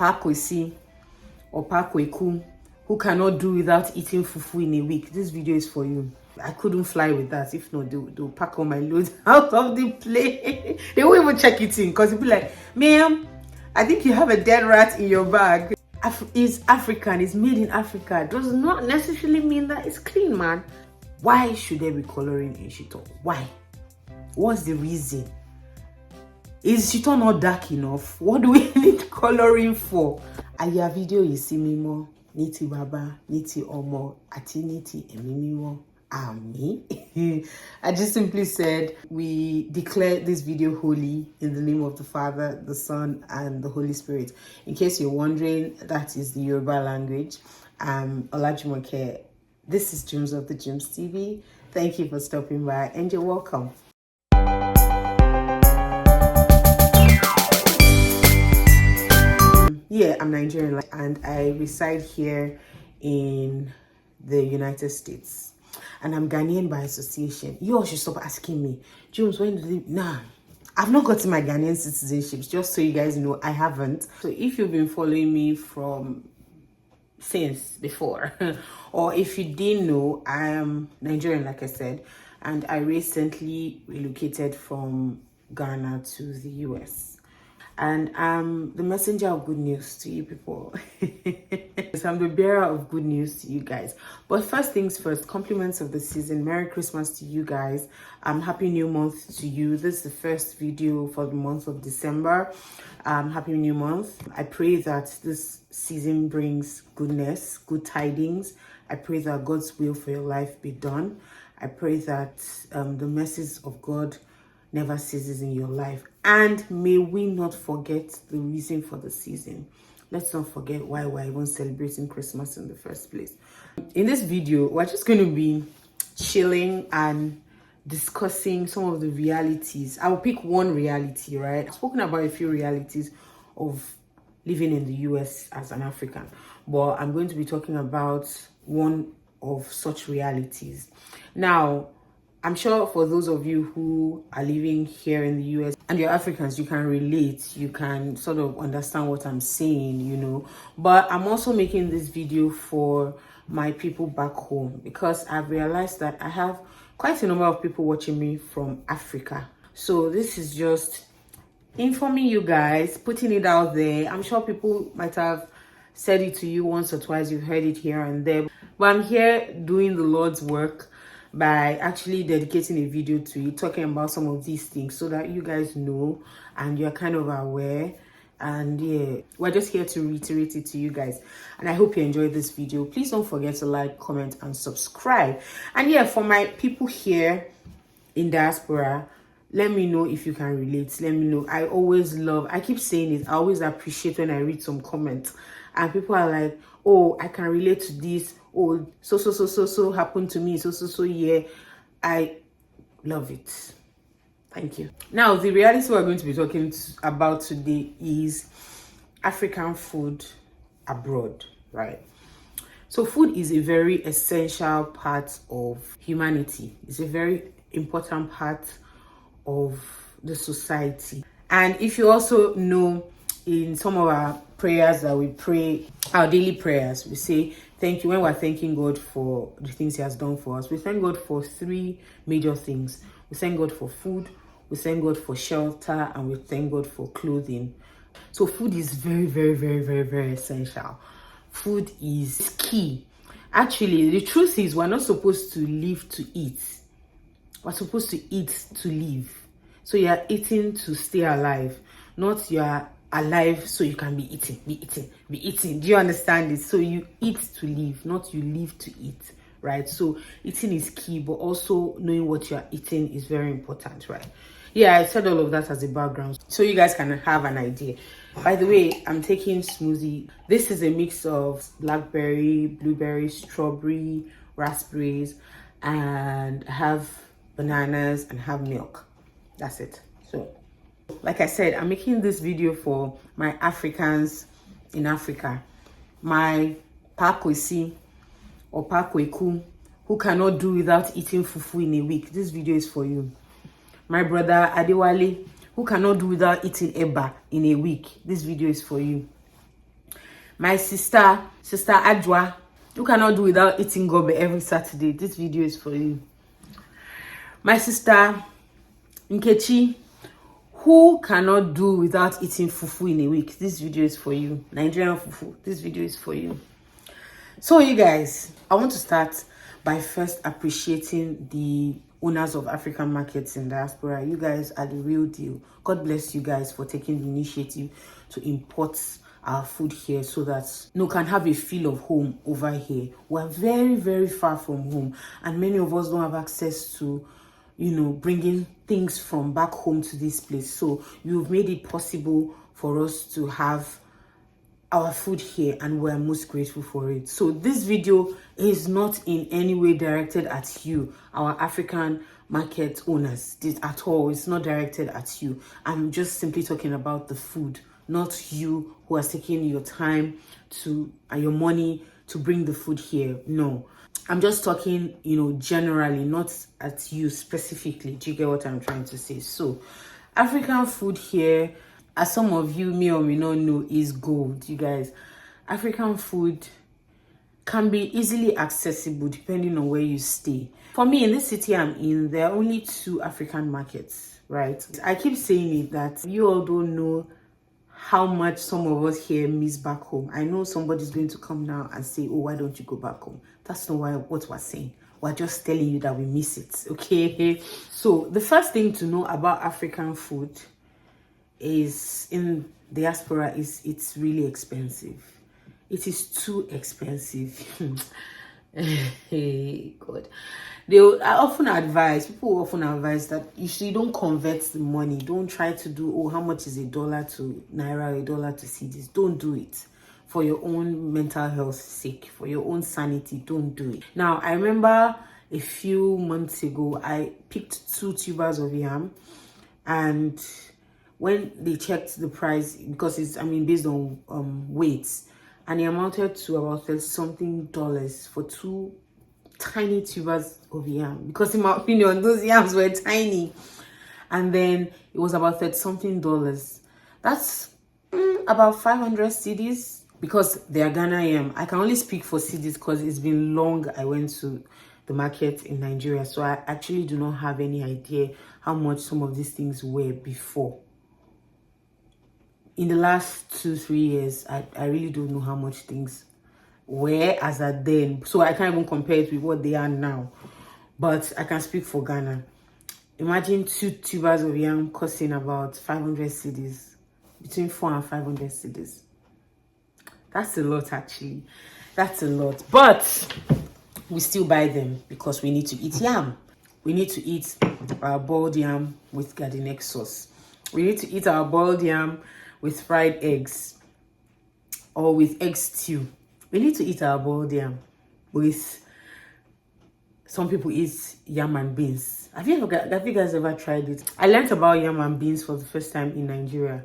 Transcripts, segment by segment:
Pakwesi or Pakweku, who cannot do without eating fufu in a week. This video is for you. I couldn't fly with that. If not, they'll pack all my loads out of the plane. They won't even check it in because they'll be like, ma'am, I think you have a dead rat in your bag. It's African, it's made in Africa. Does not necessarily mean that it's clean, man. Why should there be coloring in shito? Why? What's the reason? Is shito not dark enough? What do we need coloring for? Aya video you see me more. Niti baba, niti omo, ati niti emimimo. Ami. I just simply said we declare this video holy in the name of the Father, the Son, and the Holy Spirit. In case you're wondering, that is the Yoruba language. Olajumoke. This is Jums of the thejumzb. Thank you for stopping by and you're welcome. Yeah, I'm Nigerian and I reside here in the United States. And I'm Ghanaian by association. You all should stop asking me, Jones, when did you... Nah, I've not gotten my Ghanaian citizenships, just so you guys know, I haven't. So if you've been following me since before, or if you didn't know, I am Nigerian, like I said, and I recently relocated from Ghana to the US. And I'm the messenger of good news to you people. So I'm the bearer of good news to you guys. But first things first, compliments of the season. Merry Christmas to you guys. Happy New Month to you. This is the first video for the month of December. Happy New Month. I pray that this season brings goodness, good tidings. I pray that God's will for your life be done. I pray that the mercies of God never ceases in your life. And may we not forget the reason for the season. Let's not forget why we're even celebrating Christmas in the first place. In this video, we're just going to be chilling and discussing some of the realities. I will pick one reality, right? I've spoken about a few realities of living in the US as an African, but I'm going to be talking about one of such realities. Now, I'm sure for those of you who are living here in the US and you're Africans, you can relate, you can sort of understand what I'm saying, you know. But I'm also making this video for my people back home because I've realized that I have quite a number of people watching me from Africa. So this is just informing you guys, putting it out there. I'm sure people might have said it to you once or twice, you've heard it here and there. But I'm here doing the Lord's work by actually dedicating a video to it, talking about some of these things so that you guys know and you're kind of aware. And yeah, we're just here to reiterate it to you guys. And I hope you enjoyed this video. Please don't forget to like, comment, and subscribe. And yeah, for my people here in diaspora, let me know if you can relate. Let me know. I always love, I keep saying it, I always appreciate when I read some comments and people are like, oh, I can relate to this. Oh, so happened to me. So yeah. I love it. Thank you. Now, the reality we're going to be talking about today is African food abroad, right? So food is a very essential part of humanity. It's a very important part of the society. And if you also know, in some of our prayers that we pray, our daily prayers, we say thank you. When we're thanking God for the things he has done for us, we thank God for three major things. We thank God for food, we thank God for shelter, and we thank God for clothing. So food is very, very, very, very, very essential. Food is key. Actually, the truth is we're not supposed to live to eat. We're supposed to eat to live. So you're eating to stay alive, not you're alive so you can be eating. Do you understand it? So you eat to live, not you live to eat, right? So eating is key, but also knowing what you're eating is very important, right? Yeah, I said all of that as a background so you guys can have an idea. By the way, I'm taking smoothie. This is a mix of blackberry, blueberry, strawberry, raspberries, and I have bananas and have milk. That's it. So like I said, I'm making this video for my Africans in Africa, my Pakwesi or Pakweku, who cannot do without eating fufu in a week. This video is for you. My brother Adewale, who cannot do without eating eba in a week. This video is for you. My sister Adwa, who cannot do without eating gobe every Saturday. This video is for you. My sister Nkechi, who cannot do without eating fufu in a week. This video is for you. Nigerian fufu. This video is for you. So you guys, I want to start by first appreciating the owners of African markets in diaspora. You guys are the real deal. God bless you guys for taking the initiative to import our food here so that you can have a feel of home over here. We're very, very far from home, and many of us don't have access to, bringing things from back home to this place. So you've made it possible for us to have our food here, and we're most grateful for it. So this video is not in any way directed at you, our African market owners, at all. It's not directed at you. I'm just simply talking about the food, not you who are taking your time to and your money to bring the food here. No, I'm just talking, generally, not at you specifically. Do you get what I'm trying to say? So African food here, as some of you may or may not know, is gold. You guys, African food can be easily accessible depending on where you stay. For me, in this city I'm in, there are only 2 African markets, right? I keep saying it that you all don't know how much some of us here miss back home. I know somebody's going to come now and say, oh, why don't you go back home? That's not what we're saying. We're just telling you that we miss it, okay? So the first thing to know about African food is in diaspora is it's really expensive. It is too expensive. Hey God, people often advise that you don't convert the money. Don't try to do, how much is $1 to naira, $1 to cedis. Don't do it. For your own mental health sake, for your own sanity, don't do it. Now, I remember a few months ago, I picked 2 tubers of yam, and when they checked the price, because it's based on weights, and it amounted to about $30-something for 2 tiny tubers of yam, because in my opinion those yams were tiny. And then it was about $30-something. That's about 500 cedis, because they are Ghana yam. I can only speak for cedis because it's been long I went to the market in Nigeria, so I actually do not have any idea how much some of these things were before. In the last 2-3 years, I really don't know how much things were as at then. So I can't even compare it with what they are now. But I can speak for Ghana. Imagine 2 tubers of yam costing about 500 cedis. Between 400 and 500 cedis. That's a lot, actually. That's a lot. But we still buy them because we need to eat yam. We need to eat our boiled yam with garden egg sauce. We need to eat our boiled yam with fried eggs or with egg stew. We need to eat our boiled yam with, some people eat yam and beans. Have you guys ever tried it? I learned about yam and beans for the first time in Nigeria.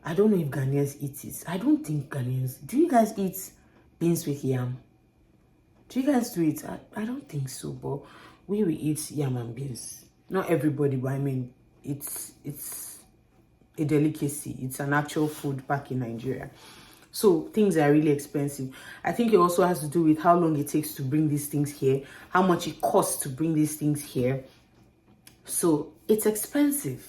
I don't know if Ghanaians eat it. I don't think Ghanaians. Do you guys eat beans with yam? Do you guys do it? I don't think so, but we eat yam and beans. Not everybody, but it's a delicacy. It's an actual food back in Nigeria. So things are really expensive. I think it also has to do with how long it takes to bring these things here, how much it costs to bring these things here. So it's expensive.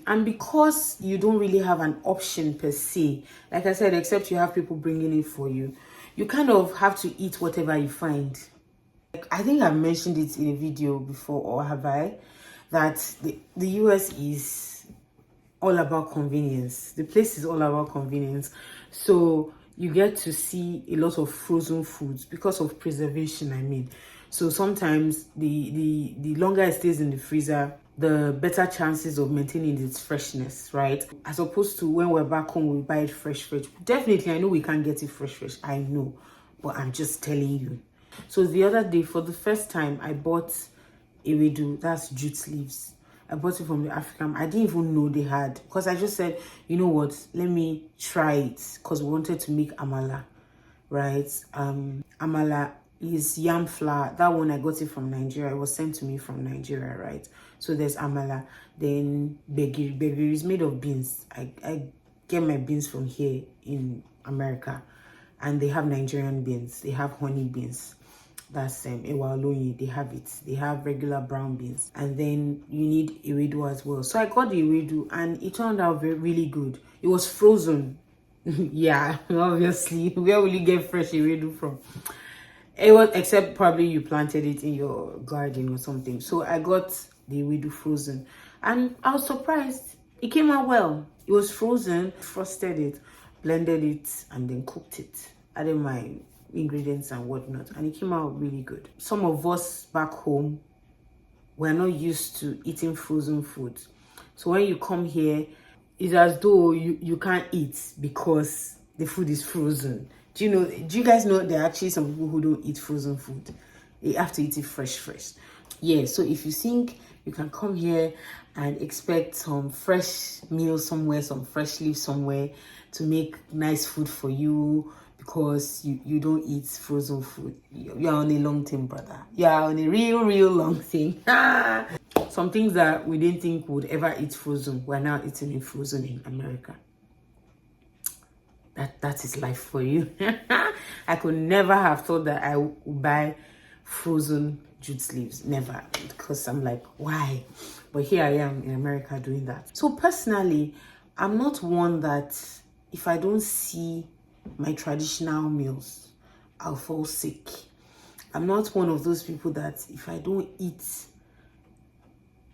And because you don't really have an option per se, like I said, except you have people bringing it for you, you kind of have to eat whatever you find. I think I've mentioned it in a video before, or have I? That the US is all about convenience. The place is all about convenience. So you get to see a lot of frozen foods because of preservation, So sometimes the longer it stays in the freezer, the better chances of maintaining its freshness, right? As opposed to when we're back home, we buy it fresh. Definitely, I know we can't get it fresh. I know, but I'm just telling you. So the other day, for the first time, I bought ewedu, that's jute leaves. I bought it from the African. I didn't even know they had, because I just said, you know what, let me try it, because we wanted to make amala, right? Amala is yam flour. That one, I got it from Nigeria. It was sent to me from Nigeria, right? So there's amala. Then begiri is made of beans. I get my beans from here in America. and they have Nigerian beans, they have honey beans. That's ewaloyi, they have it. They have regular brown beans, and then you need ewedu as well. So I got the ewedu, and it turned out really good. It was frozen. Yeah, obviously. Where will you get fresh ewedu from? It was, except probably you planted it in your garden or something. So I got the ewedu frozen, and I was surprised. It came out well. It was frozen, frosted it, blended it, and then cooked it. Added my ingredients and whatnot, and it came out really good. Some of us back home, we're not used to eating frozen food. So when you come here, it's as though you can't eat because the food is frozen. Do you guys know there are actually some people who don't eat frozen food? They have to eat it fresh. Yeah, so if you think you can come here and expect some fresh meal somewhere, some fresh leaf somewhere to make nice food for you because you don't eat frozen food, you're on a long thing, brother. You're on a real long thing. Some things that we didn't think would ever eat frozen, we're now eating it frozen in America. That is life for you. I could never have thought that I would buy frozen jute leaves. Never. Because I'm like, why? But here I am in America doing that. So personally, I'm not one that if I don't see my traditional meals, I'll fall sick. I'm not one of those people that if I don't eat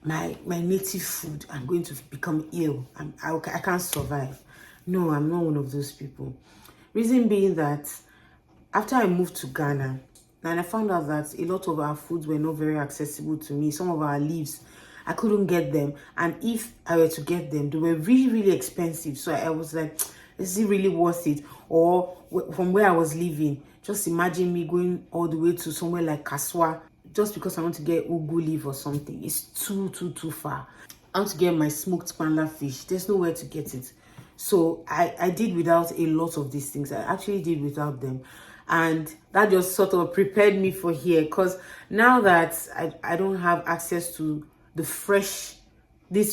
my native food, I'm going to become ill. I can't survive. No, I'm not one of those people. Reason being that after I moved to Ghana, and I found out that a lot of our foods were not very accessible to me. Some of our leaves, I couldn't get them. And if I were to get them, they were really expensive. So I was like, is it really worth it? Or from where I was living, just imagine me going all the way to somewhere like Kaswa just because I want to get ugu leaf or something. It's too far. I want to get my smoked panda fish. There's nowhere to get it. So I did without a lot of these things. I actually did without them. And that just sort of prepared me for here. Because now that I don't have access to these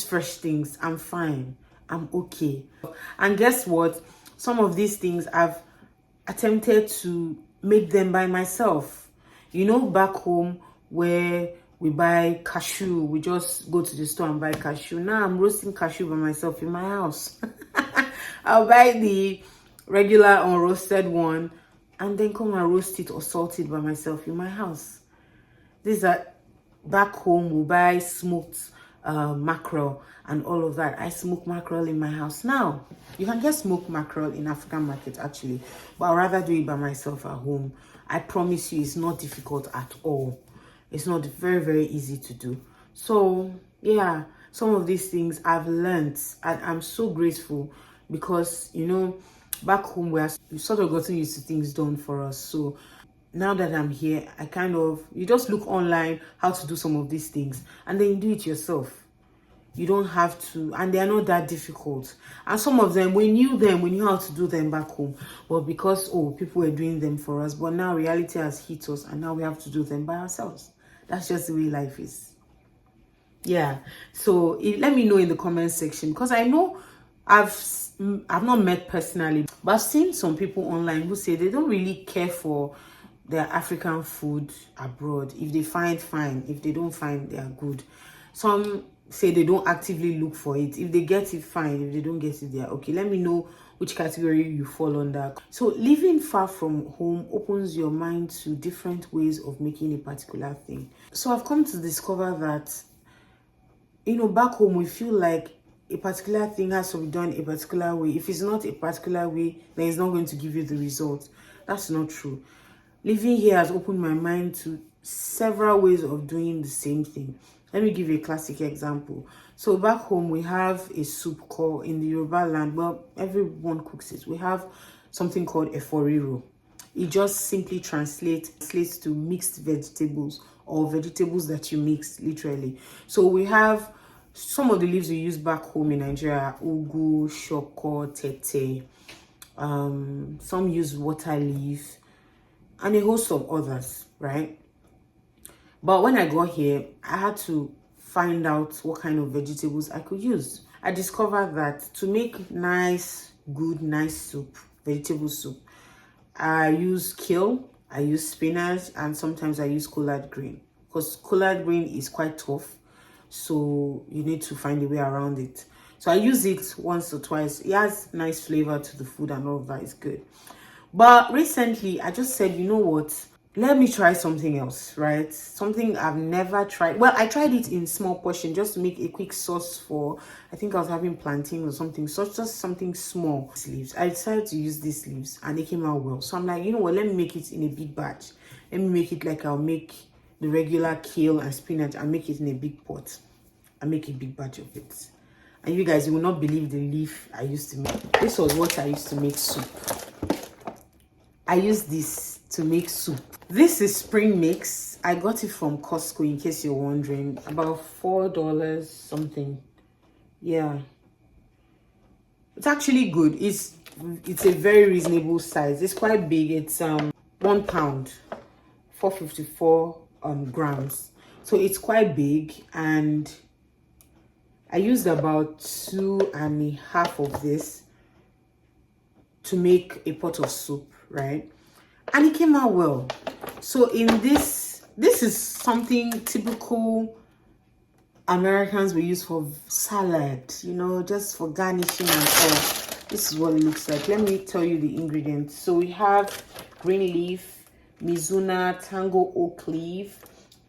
fresh things, I'm fine. I'm okay. And guess what? Some of these things I've attempted to make them by myself. Back home where we buy cashew, we just go to the store and buy cashew. Now I'm roasting cashew by myself in my house. I'll buy the regular unroasted one and then come and roast it or salt it by myself in my house. These are back home, we buy smoked mackerel and all of that. I smoke mackerel in my house. Now, you can get smoked mackerel in African market actually, but I'd rather do it by myself at home. I promise you it's not difficult at all. It's not very easy to do. So yeah, some of these things I've learned and I'm so grateful because back home we've sort of gotten used to things done for us. So now that I'm here, you just look online how to do some of these things and then you do it yourself. You don't have to, and they're not that difficult. And some of them, we knew how to do them back home. But because, people were doing them for us. But now reality has hit us and now we have to do them by ourselves. That's just the way life is. Yeah. So let me know in the comment section. Because I know I've not met personally, but I've seen some people online who say they don't really care for their African food abroad. If they find, fine. If they don't find, they are good. Some say they don't actively look for it. If they get it, fine. If they don't get it, they are okay. Let me know which category you fall under. So living far from home opens your mind to different ways of making a particular thing. So I've come to discover that, back home we feel like a particular thing has to be done a particular way. If it's not a particular way, then it's not going to give you the result. That's not true. Living here has opened my mind to several ways of doing the same thing. Let me give you a classic example. So back home, we have a soup called, in the Yoruba land, well, everyone cooks it. We have something called eforiro. It just simply translates to mixed vegetables or vegetables that you mix, literally. So we have some of the leaves we use back home in Nigeria, ugu, shoko, tete. Some use water leaf and a host of others, right? But when I got here, I had to find out what kind of vegetables I could use. I discovered that to make nice soup, vegetable soup, I use kale, I use spinach, and sometimes I use collard green, because collard green is quite tough, so you need to find a way around it. So I use it once or twice. It has nice flavor to the food and all of that is good. But recently I just said, you know what, let me try something else, right? Something I've never tried. Well, I tried it in small portion just to make a quick sauce for, I think I was having plantain or something, so just something small. These leaves, I decided to use these leaves and they came out well. So I'm like, you know what, let me make it in a big batch. Let me make it like I'll make the regular kale and spinach and make it in a big pot and make a big batch of it. And you guys, you will not believe the leaf I used to make. This was what I used to make soup. I use this to make soup. This is spring mix. I got it from Costco, in case you're wondering. About $4 something. Yeah, it's actually good. It's a very reasonable size. It's quite big. It's 1 pound, 454 grams. So it's quite big, and I used about 2.5 of this to make a pot of soup, right? And it came out well. So in this is something typical Americans will use for salad, you know, just for garnishing and all. This is what it looks like. Let me tell you the ingredients. So we have green leaf, mizuna, tango oak leaf,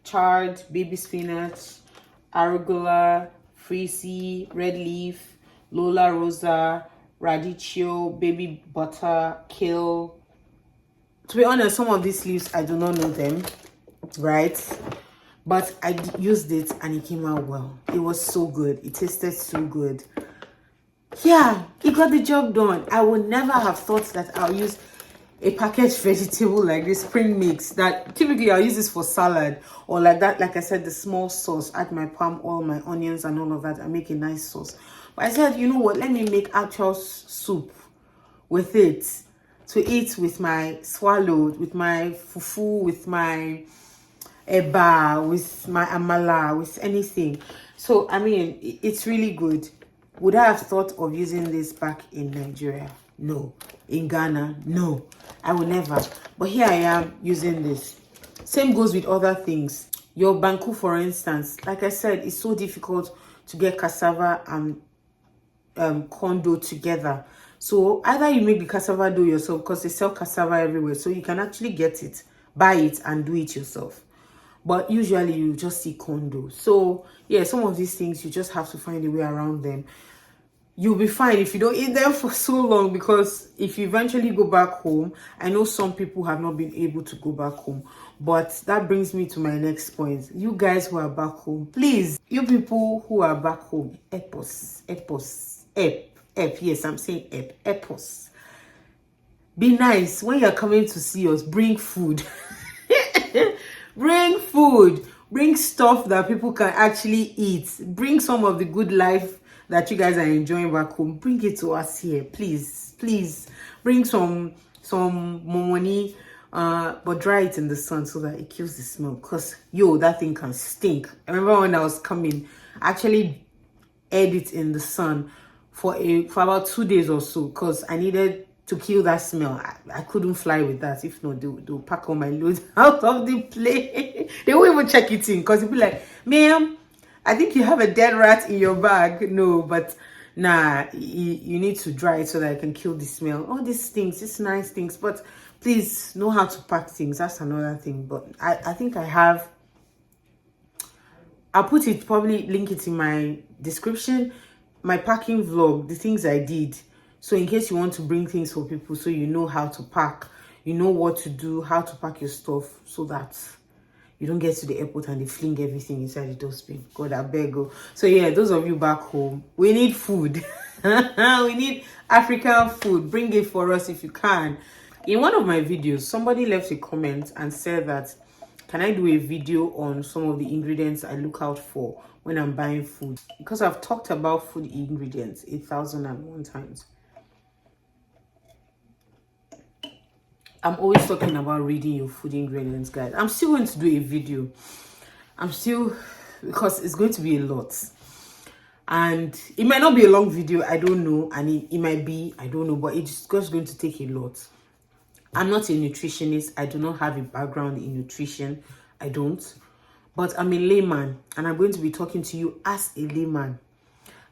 chard, baby spinach, arugula, frizzy, red leaf, lola rosa, radicchio, baby butter, kale. To be honest, some of these leaves I do not know them, right? But I used it and it came out well. It was so good. It tasted so good. Yeah, it got the job done. I would never have thought that I'll use a packaged vegetable like this spring mix, that typically I'll use this for salad, or like that, like I said, the small sauce, add my palm oil, my onions and all of that, and make a nice sauce. But I said, you know what, let me make actual soup with it to eat with my swallow, with my fufu, with my eba, with my amala, with anything. So I mean, it's really good. Would I have thought of using this back in Nigeria? No. In Ghana? No. I would never. But here I am using this. Same goes with other things. Your banku, for instance, like I said, it's so difficult to get cassava and corn dough together. So either you make the cassava dough yourself, because they sell cassava everywhere, so you can actually get it, buy it and do it yourself. But usually you just see corn dough. So yeah, some of these things you just have to find a way around them. You'll be fine if you don't eat them for so long, because if you eventually go back home, I know some people have not been able to go back home. But that brings me to my next point. You guys who are back home, please, you people who are back home, yes, I'm saying epos. Be nice when you're coming to see us. Bring food. Bring food. Bring stuff that people can actually eat. Bring some of the good life that you guys are enjoying back home. Bring it to us here, please. Please bring some money, but dry it in the sun so that it kills the smell, because that thing can stink. I remember when I was coming, I actually aired it in the sun for about 2 days or so, because I needed to kill that smell. I couldn't fly with that. If not, they'll pack all my loads out of the plane. They won't even check it in, because they'll be like, ma'am, I think you have a dead rat in your bag. No, but nah, you need to dry it so that I can kill the smell. All these things, these nice things. But please know how to pack things. That's another thing. But I think I have. I'll put it, probably link it in my description. My packing vlog, the things I did. So in case you want to bring things for people, so you know how to pack, you know what to do, how to pack your stuff, so that you don't get to the airport and they fling everything inside the dustbin. God, I beg you. So yeah, those of you back home, we need food. We need African food. Bring it for us if you can. In one of my videos, somebody left a comment and said that, can I do a video on some of the ingredients I look out for when I'm buying food? Because I've talked about food ingredients 1,001 times. I'm always talking about reading your food ingredients, guys. I'm still going to do a video. Because it's going to be a lot. And it might not be a long video, I don't know. And it might be, I don't know, but it's just going to take a lot. I'm not a nutritionist. I do not have a background in nutrition. I don't. But I'm a layman, and I'm going to be talking to you as a layman.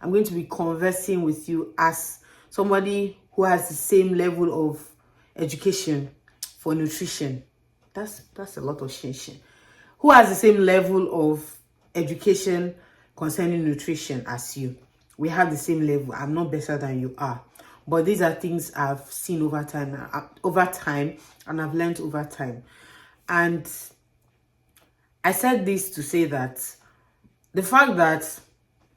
I'm going to be conversing with you as somebody who has the same level of education for nutrition. That's a lot of shin. Who has the same level of education concerning nutrition as you. We have the same level. I'm not better than you are. But these are things I've seen over time, and I've learned over time. And I said this to say that the fact that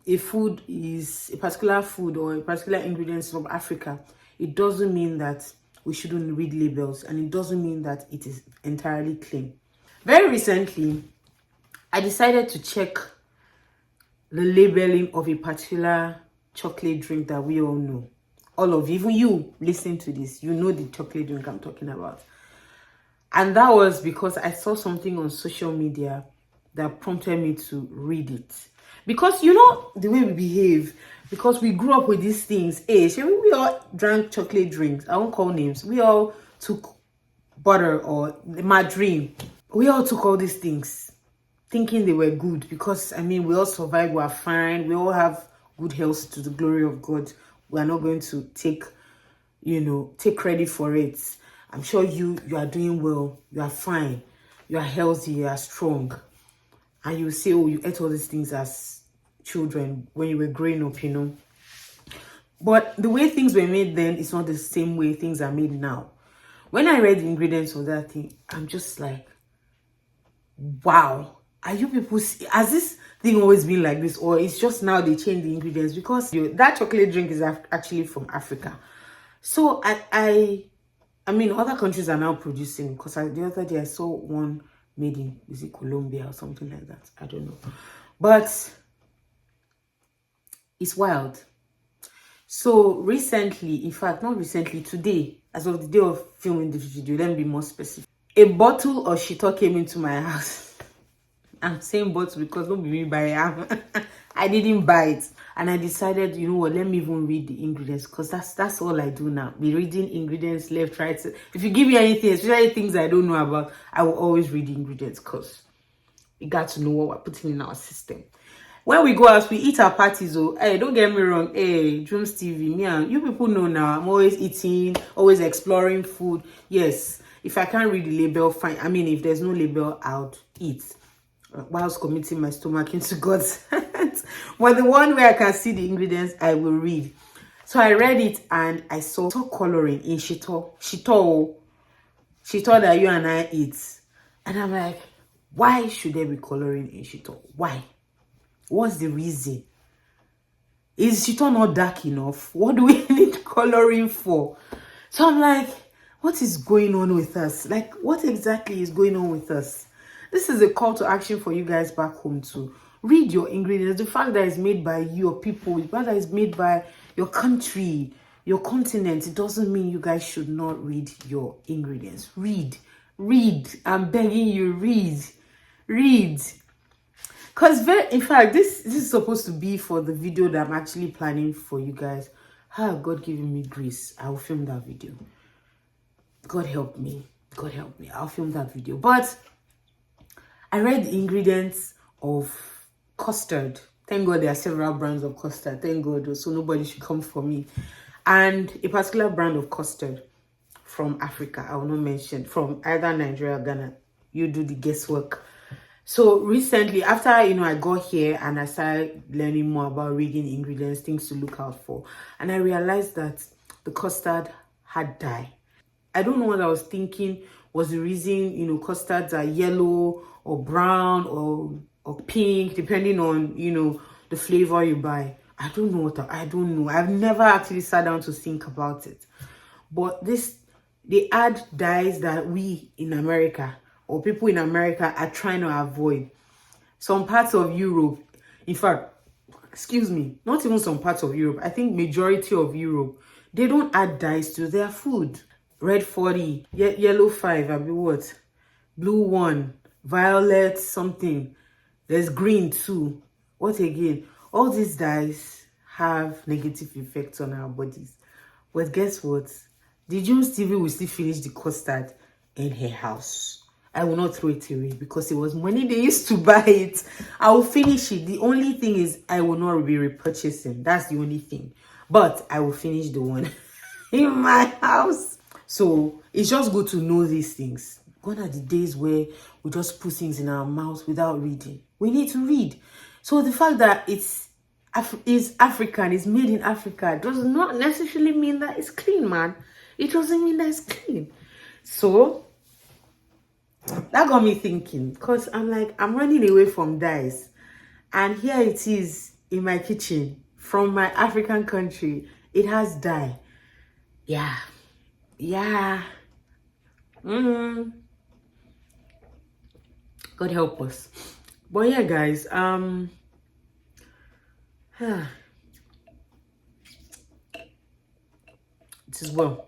a food is a particular food or a particular ingredient from Africa, it doesn't mean that we shouldn't read labels, and it doesn't mean that it is entirely clean. Very recently, I decided to check the labeling of a particular chocolate drink that we all know. All of you, even you listening to this, you know the chocolate drink I'm talking about. And that was because I saw something on social media that prompted me to read it. Because you know the way we behave, because we grew up with these things. Hey, we all drank chocolate drinks. I won't call names. We all took butter or margarine. We all took all these things thinking they were good, because I mean, we all survive, we are fine, we all have good health to the glory of God. We are not going to take credit for it. I'm sure you are doing well, you are fine, you are healthy, you are strong. And you say, oh, you ate all these things as children when you were growing up, But the way things were made then is not the same way things are made now. When I read the ingredients of that thing, I'm just like, wow. Are you people, has this thing always been like this, or it's just now they change the ingredients? Because that chocolate drink is actually from Africa. So I mean, other countries are now producing, because the other day I saw one made in, is it Colombia or something like that? I don't know. But it's wild. So recently, in fact, not recently, today, as of the day of filming the video, let me be more specific. A bottle of shito came into my house. I'm saying bottle because don't be me buy it. I didn't buy it. And I decided, you know what, let me even read the ingredients, because that's all I do now. Be reading ingredients left, right. If you give me anything, especially things I don't know about, I will always read the ingredients, because we got to know what we're putting in our system. When we go out, we eat our parties. Oh, hey, don't get me wrong. Hey, Drums TV, me and you people know now, I'm always eating, always exploring food. Yes, if I can't read the label, fine. I mean, if there's no label, I'll eat whilst committing my stomach into God's hands. But the one where I can see the ingredients, I will read. So I read it, and I saw coloring in shito that you and I eat. And I'm like, why should there be coloring in shito? Why? What's the reason? Is shito not dark enough? What do we need coloring for? So I'm like, what is going on with us? Like, what exactly is going on with us? This is a call to action for you guys back home to read your ingredients. The fact that it's made by your people, the fact that it's made by your country, your continent, it doesn't mean you guys should not read your ingredients. Read. I'm begging you, read. Because in fact, this is supposed to be for the video that I'm actually planning for you guys. God giving me grace, I will film that video. God help me. I'll film that video. But I read the ingredients of custard. Thank God there are several brands of custard. Thank God, so nobody should come for me. And a particular brand of custard from Africa, I will not mention, from either Nigeria or Ghana. You do the guesswork. So recently, after I got here and I started learning more about reading ingredients, things to look out for, and I realized that the custard had dye. I don't know what I was thinking was the reason, custards are yellow or brown or pink, depending on, the flavor you buy. I don't know. I've never actually sat down to think about it. But they add dyes that we in America, or people in America, are trying to avoid. Some parts of Europe, in fact, excuse me, not even some parts of Europe, I think majority of Europe, they don't add dyes to their food. Red 40, yellow 5, I mean what? Blue 1, violet something. There's green 2. What again? All these dyes have negative effects on our bodies. But guess what? the thejumzb will still finish the custard in her house. I will not throw it away because it was money they used to buy it. I will finish it. The only thing is I will not be repurchasing. That's the only thing. But I will finish the one in my house. So it's just good to know these things. Gone are the days where we just put things in our mouths without reading. We need to read. So the fact that it's African, it's made in Africa, does not necessarily mean that it's clean, man. It doesn't mean that it's clean. So that got me thinking, because I'm like, I'm running away from dyes. And here it is in my kitchen from my African country. It has dye. Yeah. Yeah. God help us. But yeah, guys, it is well.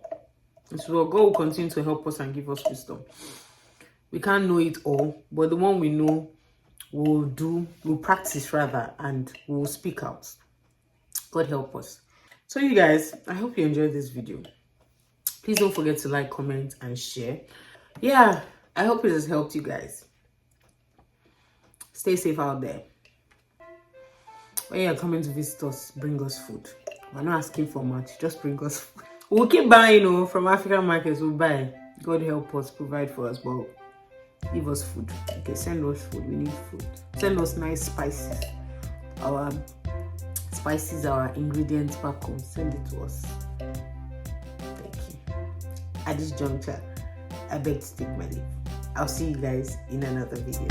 It is well. God will continue to help us and give us wisdom. We can't know it all, but the one we know, we'll practice rather, and we'll speak out. God help us. So you guys, I hope you enjoyed this video. Please don't forget to like, comment, and share. Yeah, I hope it has helped you guys. Stay safe out there. When you're coming to visit us, bring us food. We're not asking for much, just bring us food. We'll keep buying, from African markets, we'll buy. God help us, provide for us, but give us food. Okay, send us food, we need food. Send us nice spices. Our spices, our ingredients back home, send it to us. Thank you. At this juncture, I beg to take my leave. I'll see you guys in another video.